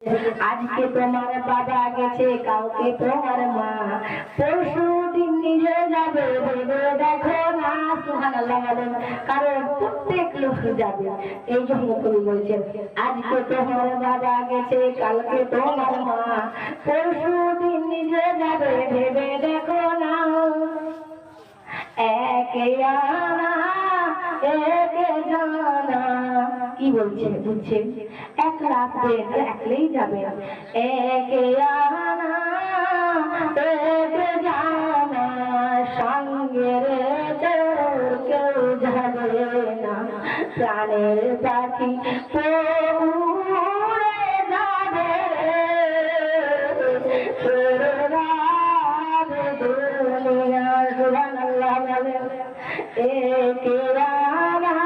আজকে তোমার বাবা গেছে, কালকে তোমার মা, পরশু দিন নিজে যাবে, ভেবে দেখো না। সুবহানাল্লাহ বলেন। কারণ প্রত্যেক লোক যাবে। এই জন্য কবি বলছেন আজকে তোমার বাবা গেছে, কালকে তোমার মা, পরশু দিন নিজে যাবে, ভেবে দেখো না। একে আনা একে জানা, কি বলছে বুঝছেন? একলা আসবেন একলেই যাবেন। একে আনা একে জানা, সঙ্গে রে কেউ যাবে না। প্রাণের পাখি উড়ে যাবে, দুনিয়া। সুবহানাল্লাহ বলেন। একে আনা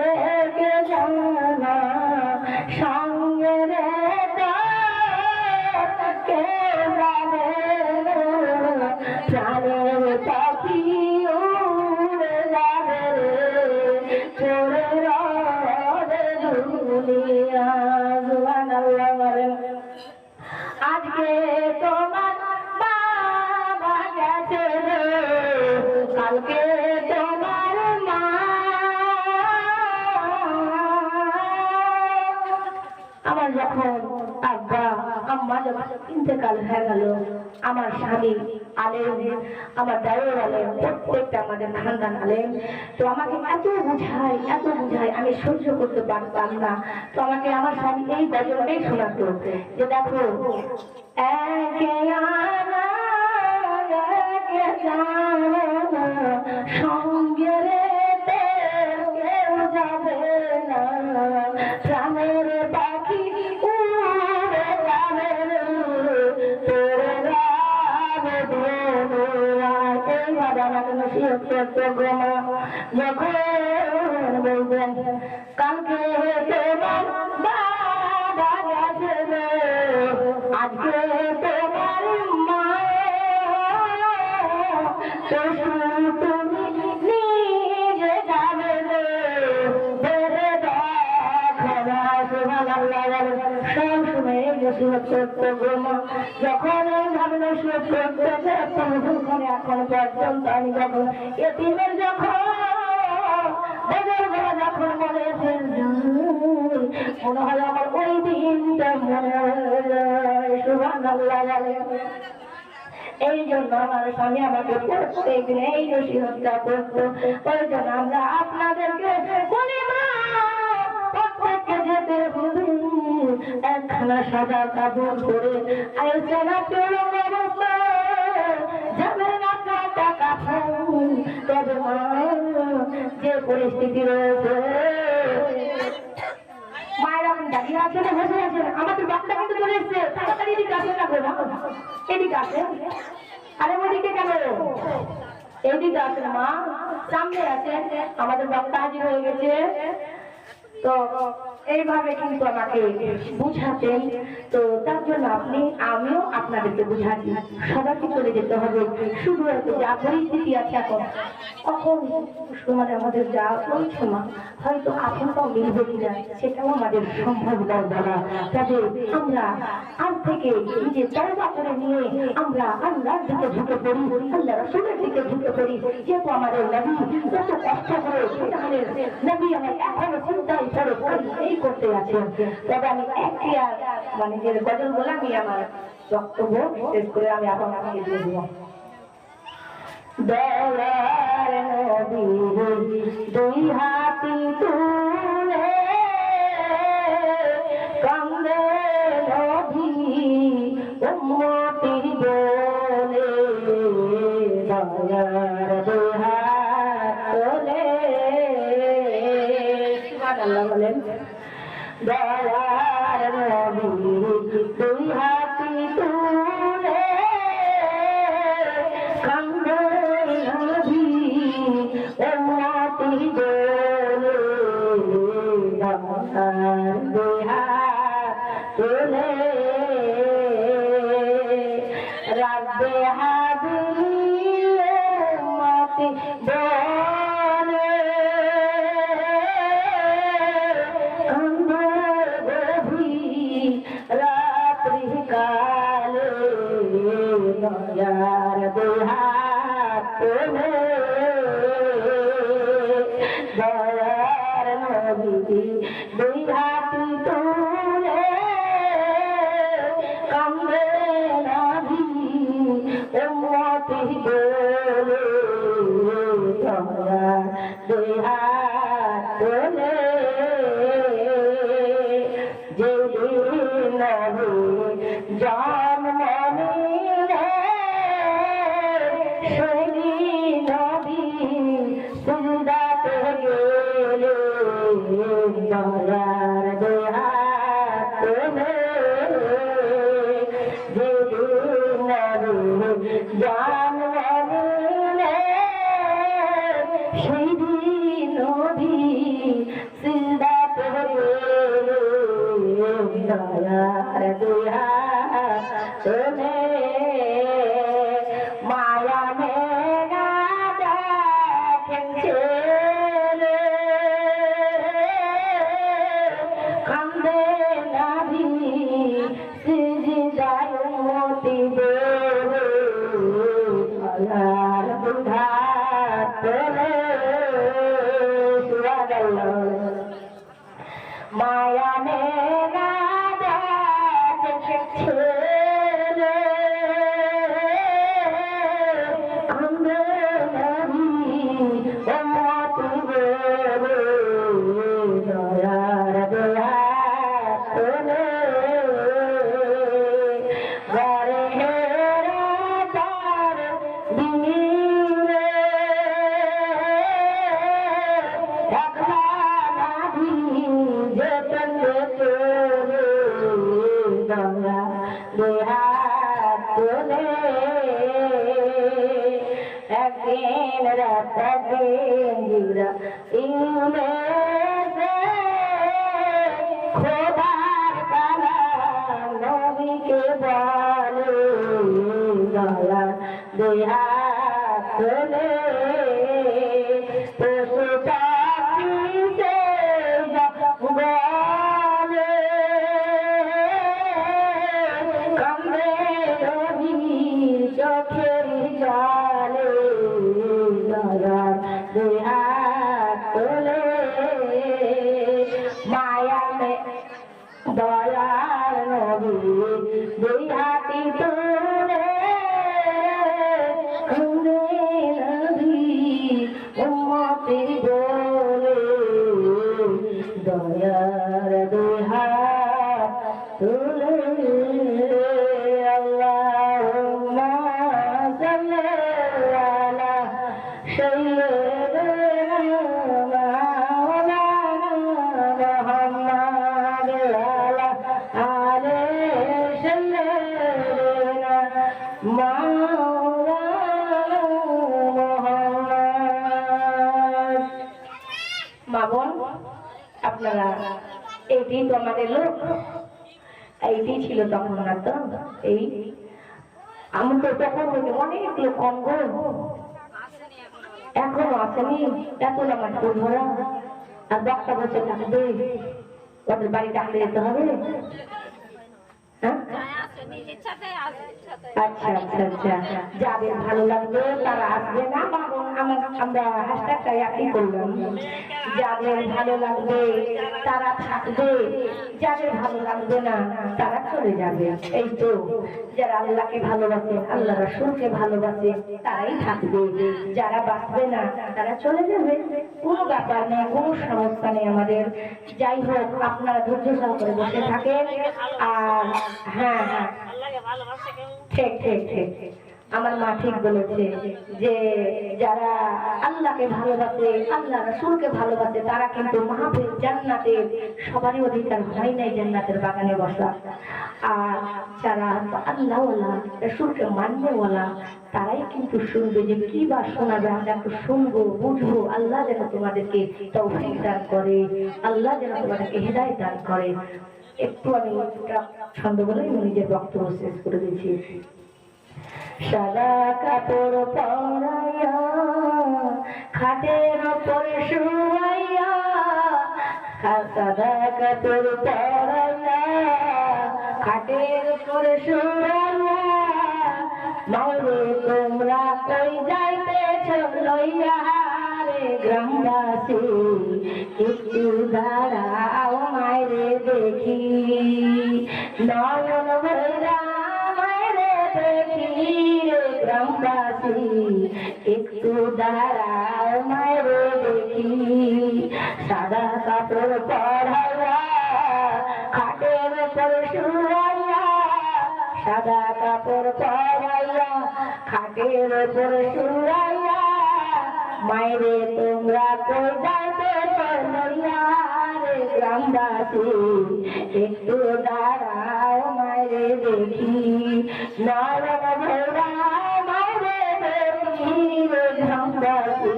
একে জানা, সঙ্গে রে কে যাবে না। প্রাণের পাখি উড়ে যাবে, চলে যাবে দুনিয়া। সুবহানাল্লাহ বলেন। আজকে তোমার বাবা গেছে, কালকে তোমার মা। আমার যখন আব্বা আম্মা যখন ইন্তেকাল হয়ে গেল, আমার স্বামী আলেম, আমার দায়র আলেম, প্রত্যেকটা আমাদের খানদান আলেম, তো আমাকে এত বুঝায় আমি সহ্য করতে পারতাম না। তো আমাকে আমার স্বামী এই গজলটাই শোনাতো যে দেখো, একে আনা একে জানা, সঙ্গে রে কেউ যাবে না। প্রাণের পাখি উড়ে যাবে, তোরে যাবে দুনিয়া। এইভাবে আমাকে নসিহত করতো গো মা। যখন বলবেন কালকে তোমার বাবা গেছে রে, আজকে তোমার মা, তুমি নিজে যাবে রে, বেড়ে দেখো না। সুবহানাল্লাহ বলেন। সব সময় নসিহত করতো গো মা। যখন এইভাবে নসিহত করতে তখন এখন পর্যন্ত আমি যখন এতিমের যখন যখন মনে মনে হয় আমার ওই দিনটা মনে হয়। সুবহানাল্লাহ বলেন। এই জন্য আমার স্বামী আমাকে প্রত্যেকদিন এই নসিহতটা করতো। ওই জন্য আমরা আপনাদেরকে বলি মা, প্রত্যেককে যেতে বলি একখানা সাদা কাপড় পরে আইসেনা পেল যাবে না টাকা ফোন। তবে মা, যে পরিস্থিতি রয়েছে, মায়ের এখন দাঁড়িয়ে আছে না বসে আছে, আমাদের বাচ্চা কিন্তু চলে এসছে, তাড়াতাড়ি এদিকে আসে না করবো, এদিকে আসে। আরে ওদিকে কেন, এদিকে আসেন মা, সামনে আছে, আমাদের বাচ্চা হাজির হয়ে গেছে। তো এইভাবে কিন্তু আমাকে বুঝাতেন। তো তার জন্য আমিও আপনাদেরকে বুঝাচ্ছি, সবাইকে চলে যেতে হবে। শুধু যা পরিস্থিতি আছে এখন, কখন মানে আমাদের যা চলছে মা, হয়তো আপনারাও মিলবে কিনা সেটাও আমাদের সম্ভব নয় বলা। তবে আমরা আজ থেকে নিজে তওবা করে নিয়ে আমরা আল্লাহর দিকে ঝুঁকে পড়ি, আল্লাহ রাসূলের দিকে ঝুঁকে পড়ি। যেহেতু আমাদের নবী কত কষ্ট করে আমাদের নবী আমার এখনো চিন্তায় পড়ে এই করতে আছেন। তবে আমি একটা মানে যে গজল বলে আমি আমার বক্তব্য শেষ করে আমি এখন আমাকে দিয়ে দেব। দয়ার নবী দুই হাতি তুলে কান্দে নবী উম্মতি বলে, দয়ার দুই হাত তোলে। সুবহানাল্লাহ বলেন। দয়ার নবী দুই হাতি তুলে কান্দে নবী উম্মতি বলে, দয়ার দুই হাত তোলে। রাব্বে হাবিব উম্মতি বলে, দয়ার দুহাত তুলে দয়ার নবী দুই হাত তুলে কান্দে নাভি উম্মতি বলে দয়ার দুই হাত তুলে যেদিন নবী জন্ম নিলে সেদিন নবী সিজদাতে গেলে দয়ার দুই হাত তুলে যেদিন নবী জন্ম নিলে সেদিন নবী সিজদাতে গেলে দয়ার দুই হাত তুলে মায়া মেঘা দেখেন ছেলে কান্দে নাভি সিজদায় উম্মতি দেবে দয়ার দুই হাত তুলে সুবহানাল্লাহ মায়া মেঘা দেখেন ছেলে কান্দে নাভি উম্মতি দেবে দয়ার দুই হাত তুলে ঘরে হেরা তার দিনে একলা নাভি যেতেন চলে দয়া দুই হাত তুলে একদিন রাত একদিন জিরা ইংরেজে খোদার কালাম নবীকে বলে দয়া দুই হাত তুলে পশু পাখি সে বলে কান্দে নবী চোখের জলে দয়ার দুই হাত তুলে মায়া মে দয়ার নবী দুই হাতি তুলে কান্দে নবী উম্মতি বলে দয়ার দুই হাত তুলে আল্লাহুম্মা সাল্লি আলা সাইয়্যিদিনা মাওলানা মুহাম্মাদ ওয়া আলা সাইয়্যিদিনা মাওলানা মুহাম্মাদ। মা বোন আপনারা এইটি তো আমাদের লোক এইটি ছিল তখন না তো এই আমি তো তখন অনেক লোক কম গো এখনো আসেনি এত আমার ধরা আর বক্তা বসে থাকবে ওদের বাড়ি ডাকতে যেতে হবে আচ্ছা আচ্ছা আচ্ছা যাদের ভালো লাগবে তারা আসবে না আমরা হ্যাশট্যাগটা একই করলাম যাদের ভালো লাগবে তারা থাকবে যাদের ভালো লাগবে না তারা চলে যাবে এই তো যারা আল্লাহকে ভালোবাসে আল্লাহ রাসূলকে ভালোবাসে তারাই থাকবে যারা বাঁচবে না তারা চলে যাবে কোনো ব্যাপার নেই কোনো সমস্যা নেই আমাদের যাই হোক আপনারা ধৈর্য সহকারে বসে থাকেন আর হ্যাঁ হ্যাঁ ঠিক ঠিক ঠিক আমার মা ঠিক বলেছে যে যারা আল্লাহকে ভালোবাসে আল্লাহ রাসূলকে ভালোবাসে তারা কিন্তু মাহফিল জান্নাতের সবারই অধিকার হয় নাই জান্নাতের বাগানে বসা আর যারা আল্লাহ ওয়ালা রাসূলকে মাননেওয়ালা তারাই কিন্তু শুনবে যে কি বা শোনাবে আমরা একটু শুনবো বুঝবো আল্লাহ যেন তোমাদেরকে তৌফিক দান করে আল্লাহ যেন তোমাদেরকে হেদায়েত দান করে একটু আমি ছন্দ বলে নিজের বক্তব্য শেষ করে দিয়েছি সাদা কাপড় পরাইয়া খাটের উপর শুয়াইয়া সাদা কাপড় পরাইয়া খাটের উপর শুয়াইয়া মাইরে তোমরা কই যাইতেছ লইয়া রে গ্রামবাসী একটু দাঁড়াও মাইরে দেখি নয়ন ভৈরা মাইরে দেখি রে গ্রামবাসী একটু দাঁড়াও মাইরে দেখি সাদা কাপড় পরাইয়া খাটের উপর শুয়াইয়া সাদা কাপড় পরাইয়া খাটের উপর শুয়াইয়া মাইরে তোমরা কই যাইতেছ লইয়া রে গ্রামবাসী একটু দাঁড়াও মাইরে দেখি নয়ন ভৈরা মাইরে দেখি রে গ্রামবাসী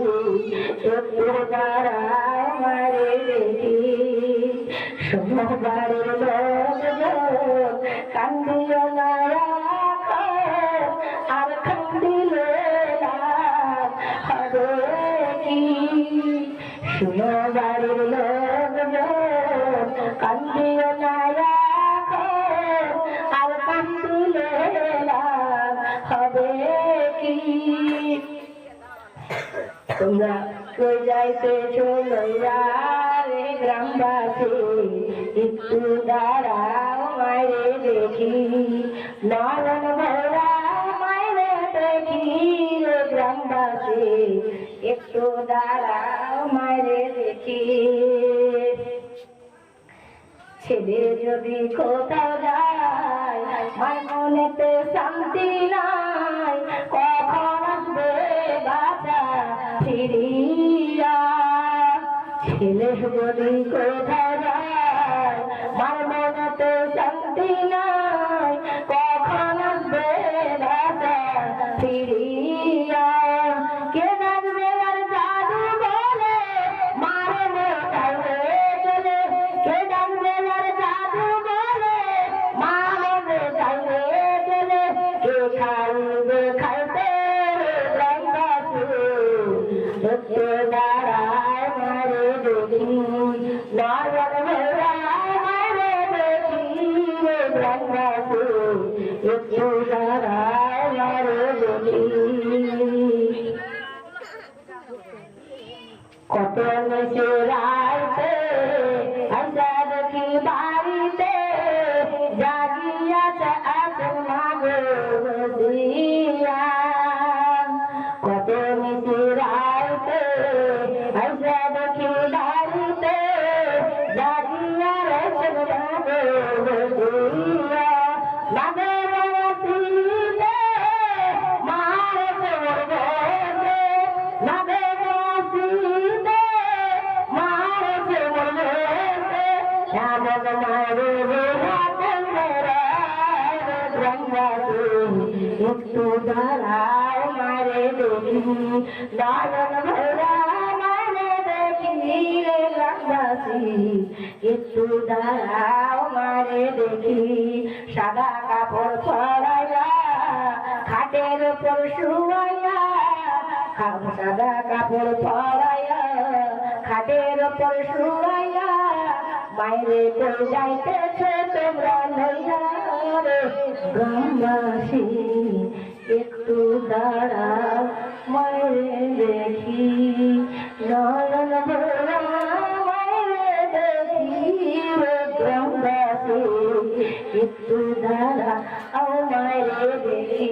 একটু দাঁড়াও মাইরে দেখি সোমবারের লোক কান্দিও না আর কান্দিলে হবে কি সোমবারের লোক কান্দিও না আর কান্দিলে হবে কি তোমরা কই যাইতেছ লইয়া রে গ্রামবাসী একটু দাঁড়াও মাইরে দেখি নয়ন ভৈরা মাইরে দেখি রে গ্রামবাসী একটু দাঁড়াও মাইরে দেখি ছেলে যদি কোথাও যায় মার মনেতে শান্তি নাই কখন আসবে বাঁচা ফিরিয়া ছেলে যদি কোথাও যায় মার মনেতে শান্তি নাই কখন আসবে বাঁচা ফিরিয়া কে জানবে আর জাদু বলে মারবে চাইবে চলে কে জানবে আর জাদু বলে মারবে চাইবে চলে কে খাইবে খাইতে গ্রামবাসী একটু দাঁড়ায় মারে দেখি নয়ন ভৈরা মারে দেখি গ্রামবাসী একটু দাঁড়ায় মারে দেখি কত নিচে রাইতে আইসা দেখি বাড়িতে জাগিয়াছে আছে মাগো বসিয়া কত নিচে রাইতে আইসা দেখি বাড়িতে জাগিয়া রয়েছে মাগো বসিয়া লাগে বসিতে মারছে বসে লাগে বসিতে মারছে বসে এমন মারে একটু দাঁড়াও মারে দেখি নয়ন ভৈরা মারে দেখি রে গ্রামবাসী একটু দাঁড়াও মারে দেখি সাদা কাপড় পরাইয়া খাটের উপর শুয়াইয়া সাদা কাপড় পরাইয়া খাটের উপর শুয়াইয়া বাইরে কই যাইতেছ তোমরা লইয়া রে গ্রামবাসী একটু দাঁড়াও মাইরে দেখি নয়ন ভৈরা মাইরে দেখি রে গ্রামবাসী একটু দাঁড়াও মাইরে দেখি।